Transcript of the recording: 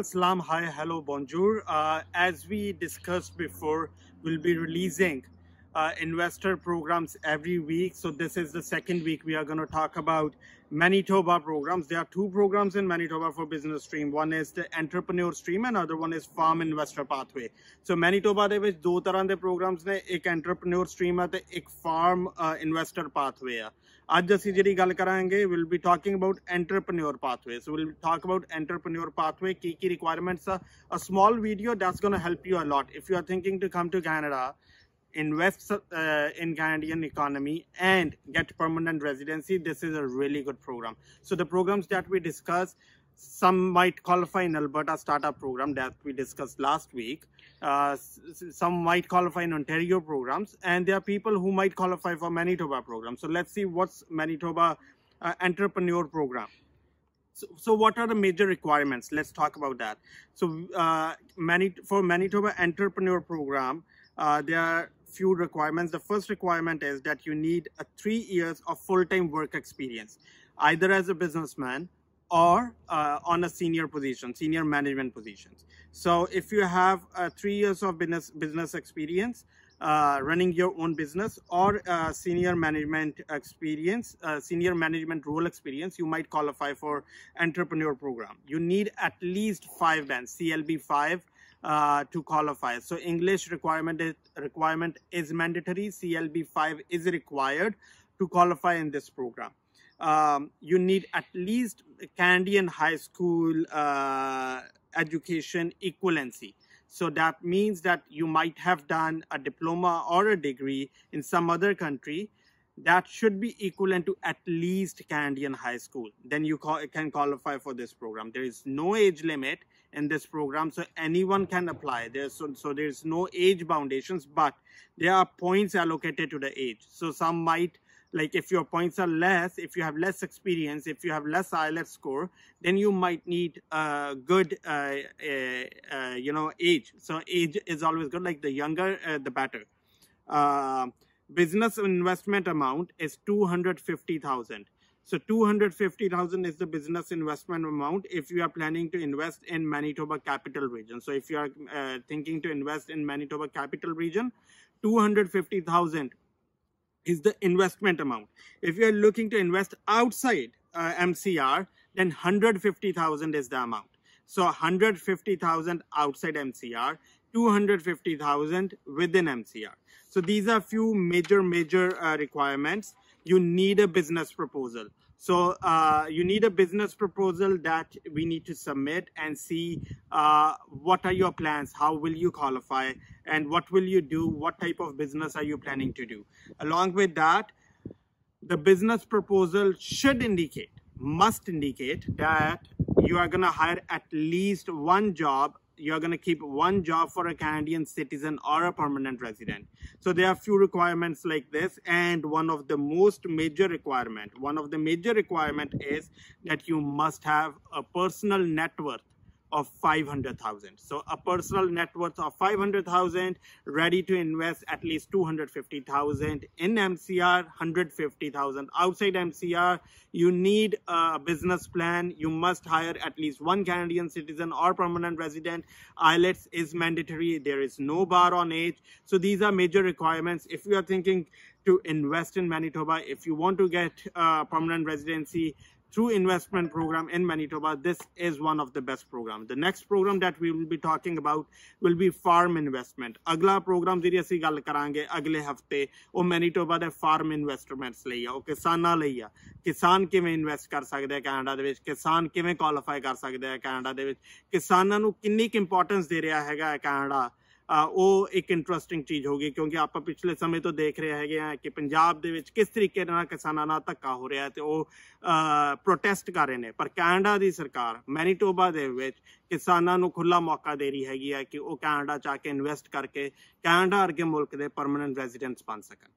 Astakal, Salam, hi, hello, bonjour. As we discussed before, we'll be releasing investor programs every week. So this is the second week we are going to talk about Manitoba programs. There are two programs in Manitoba for business stream. One is the entrepreneur stream and other one is farm investor pathway. So Manitoba ਦੇ ਵਿੱਚ ਦੋ ਤਰ੍ਹਾਂ ਦੇ programs ਨੇ, ਇੱਕ entrepreneur stream ਹੈ ਤੇ ਇੱਕ farm investor pathway ਹੈ. ਅੱਜ ਅਸੀਂ ਜਿਹੜੀ ਗੱਲ ਕਰਾਂਗੇ, we'll be talking about entrepreneur pathway. So we'll talk about entrepreneur pathway, key requirements. A small video that's going to help you a lot. If you are thinking to come to Canada, invest in Canadian economy and get permanent residency, this is a really good program. So the programs that we discuss, some might qualify in Alberta startup program that we discussed last week. Some might qualify in Ontario programs, and there are people who might qualify for Manitoba program. So let's see what's Manitoba entrepreneur program. So what are the major requirements? Let's talk about that. So for Manitoba entrepreneur program, there are few requirements. The first requirement is that you need 3 years of full-time work experience, either as a businessman or on a senior position, senior management positions. So if you have 3 years of business experience, running your own business, or senior management experience, senior management role experience, you might qualify for entrepreneur program. You need at least 5 bands, CLB 5, to qualify. So English requirement is mandatory. CLB 5 is required to qualify in this program. You need at least Canadian high school education equivalency. So that means that you might have done a diploma or a degree in some other country that should be equivalent to at least Canadian high school. Then you can qualify for this program. There is no age limit in this program, so anyone can apply. So there's no age foundations, but there are points allocated to the age. So some might, like if your points are less, if you have less experience, if you have less IELTS score, then you might need a good, age. So age is always good, like the younger, the better. Business investment amount is 250,000. So 250,000 is the business investment amount if you are planning to invest in Manitoba capital region. So if you are thinking to invest in Manitoba capital region, 250,000 is the investment amount. If you are looking to invest outside MCR, then 150,000 is the amount. So 150,000 outside MCR, 250,000 within MCR. So these are few major requirements. You need a business proposal. So you need a business proposal that we need to submit and see what are your plans, how will you qualify, and what will you do, what type of business are you planning to do. Along with that, the business proposal should indicate, must indicate that you are going to hire at least one job. You're going to keep one job for a Canadian citizen or a permanent resident. So there are few requirements like this, and one of the major requirement is that you must have a personal net worth of 500,000. So a personal net worth of 500,000, ready to invest at least 250,000 in MCR, 150,000 outside MCR. You need a business plan. You must hire at least one Canadian citizen or permanent resident. IELTS is mandatory. There is no bar on age. So these are major requirements. If you are thinking to invest in Manitoba, if you want to get permanent residency through investment program in Manitoba, this is one of the best programs. The next program that we will be talking about will be farm investment. Agla program ਜਿਹੜੀ ਅਸੀਂ ਗੱਲ ਕਰਾਂਗੇ ਅਗਲੇ ਹਫਤੇ, ਉਹ Manitoba ਦੇ farm investments ਲਈ ਆ, ਉਹ ਕਿਸਾਨਾਂ ਲਈ ਆ. ਕਿਸਾਨ ਕਿਵੇਂ ਇਨਵੈਸਟ ਕਰ ਸਕਦੇ ਆ ਕੈਨੇਡਾ ਦੇ ਵਿੱਚ, ਕਿਸਾਨ ਕਿਵੇਂ ਕੁਆਲੀਫਾਈ ਕਰ ਸਕਦੇ ਆ ਕੈਨੇਡਾ ਦੇ ਵਿੱਚ, ਕਿਸਾਨਾਂ ਨੂੰ ਕਿੰਨੀ ਕੁ ਇੰਪੋਰਟੈਂਸ ਦੇ ਰਿਹਾ ਹੈਗਾ ਕੈਨੇਡਾ, ਉਹ ਇੱਕ ਇੰਟਰਸਟਿੰਗ ਚੀਜ਼ ਹੋਗੀ, ਕਿਉਂਕਿ ਆਪਾਂ ਪਿਛਲੇ ਸਮੇਂ ਤੋਂ ਦੇਖ ਰਹੇ ਹੈਗੇ ਆ ਕਿ ਪੰਜਾਬ ਦੇ ਵਿੱਚ ਕਿਸ ਤਰੀਕੇ ਨਾਲ ਕਿਸਾਨਾਂ ਨਾਲ ਧੱਕਾ ਹੋ ਰਿਹਾ ਤੇ ਉਹ ਪ੍ਰੋਟੈਸਟ ਕਰ ਰਹੇ ਨੇ। ਪਰ ਕੈਨੇਡਾ ਦੀ ਸਰਕਾਰ ਮੈਨੀਟੋਬਾ ਦੇ ਵਿੱਚ ਕਿਸਾਨਾਂ ਨੂੰ ਖੁੱਲਾ ਮੌਕਾ ਦੇ ਰਹੀ ਹੈਗੀ ਆ ਕਿ ਉਹ ਕੈਨੇਡਾ ਚ ਆ ਕੇ ਇਨਵੈਸਟ ਕਰਕੇ ਕੈਨੇਡਾ ਵਰਗੇ ਮੁਲਕ ਦੇ ਪਰਮਨੈਂਟ ਰੈਜ਼ੀਡੈਂਟਸ ਬਣ ਸਕਣ।